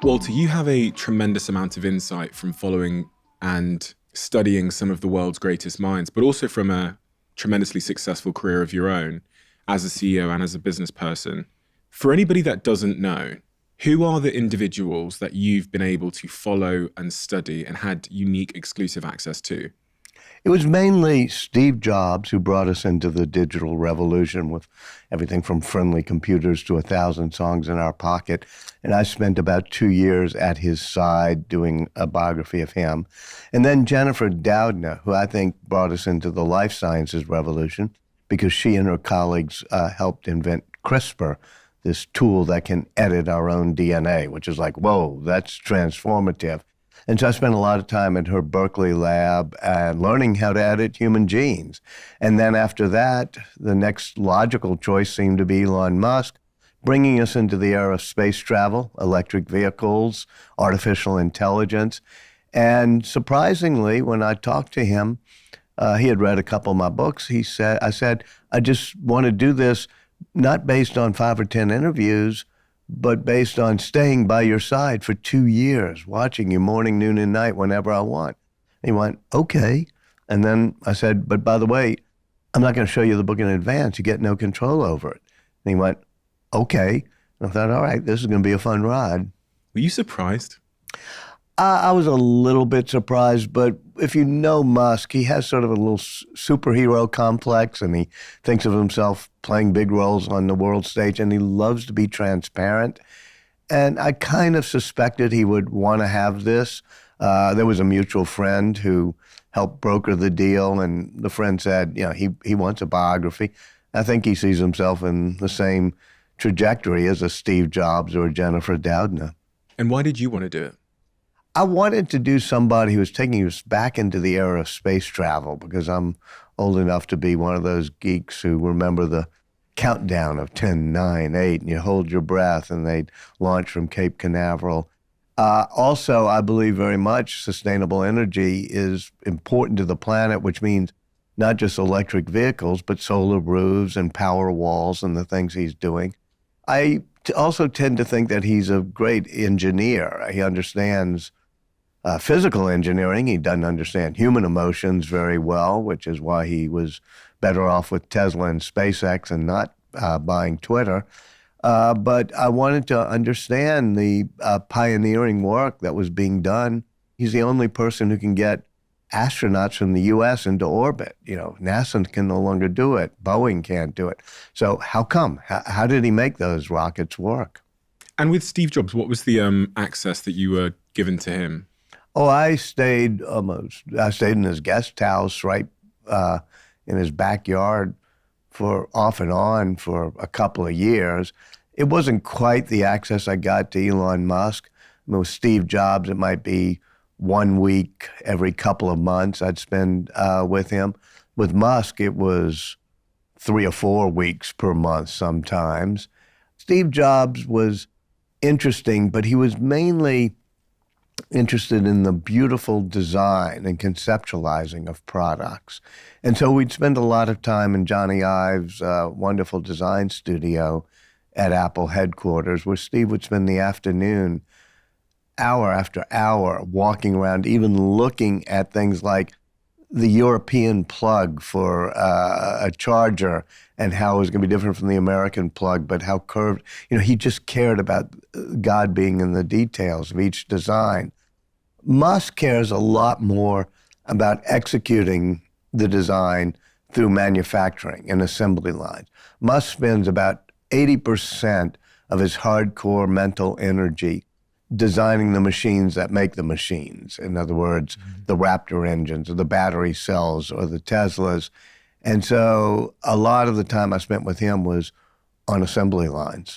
Walter, you have a tremendous amount of insight from following and studying some of the world's greatest minds, but also from a tremendously successful career of your own as a CEO and as a business person. For anybody that doesn't know, who are the individuals that you've been able to follow and study and had unique exclusive access to? It was mainly Steve Jobs who brought us into the digital revolution with everything from friendly computers to 1,000 songs in our pocket. And I spent about 2 years at his side doing a biography of him. And then Jennifer Doudna, who I think brought us into the life sciences revolution because she and her colleagues helped invent CRISPR, this tool that can edit our own DNA, which is like, whoa, that's transformative. And so I spent a lot of time at her Berkeley lab learning how to edit human genes. And then after that, the next logical choice seemed to be Elon Musk, bringing us into the era of space travel, electric vehicles, artificial intelligence. And surprisingly, when I talked to him, he had read a couple of my books. I said, I just want to do this not based on 5 or 10 interviews, but based on staying by your side for 2 years, watching you morning, noon, and night whenever I want. And he went, okay. And then I said, but by the way, I'm not going to show you the book in advance. You get no control over it. And he went, okay. And I thought, all right, this is going to be a fun ride. Were you surprised? I was a little bit surprised, but if you know Musk, he has sort of a little superhero complex, and he thinks of himself playing big roles on the world stage, and he loves to be transparent. And I kind of suspected he would want to have this. There was a mutual friend who helped broker the deal, and the friend said, you know, he wants a biography. I think he sees himself in the same trajectory as a Steve Jobs or a Jennifer Doudna. And why did you want to do it? I wanted to do somebody who was taking us back into the era of space travel because I'm old enough to be one of those geeks who remember the countdown of 10, 9, 8, and you hold your breath and they'd launch from Cape Canaveral. Also, I believe very much sustainable energy is important to the planet, which means not just electric vehicles, but solar roofs and power walls and the things he's doing. I also tend to think that he's a great engineer. He understands physical engineering. He doesn't understand human emotions very well, which is why he was better off with Tesla and SpaceX and not buying Twitter. But I wanted to understand the pioneering work that was being done. He's the only person who can get astronauts from the U.S. into orbit. You know, NASA can no longer do it. Boeing can't do it. So how come? How did he make those rockets work? And with Steve Jobs, what was the access that you were given to him? Oh, I stayed in his guest house right in his backyard for off and on for a couple of years. It wasn't quite the access I got to Elon Musk. I mean, with Steve Jobs, it might be 1 week every couple of months I'd spend with him. With Musk, it was 3 or 4 weeks per month sometimes. Steve Jobs was interesting, but he was mainly interested in the beautiful design and conceptualizing of products. And so we'd spend a lot of time in Johnny Ive's wonderful design studio at Apple headquarters, where Steve would spend the afternoon, hour after hour, walking around, even looking at things like the European plug for a charger and how it was going to be different from the American plug, but how curved. You know, he just cared about God being in the details of each design. Musk cares a lot more about executing the design through manufacturing and assembly lines. Musk spends about 80% of his hardcore mental energy designing the machines that make the machines. In other words, the Raptor engines or the battery cells or the Teslas. And so a lot of the time I spent with him was on assembly lines.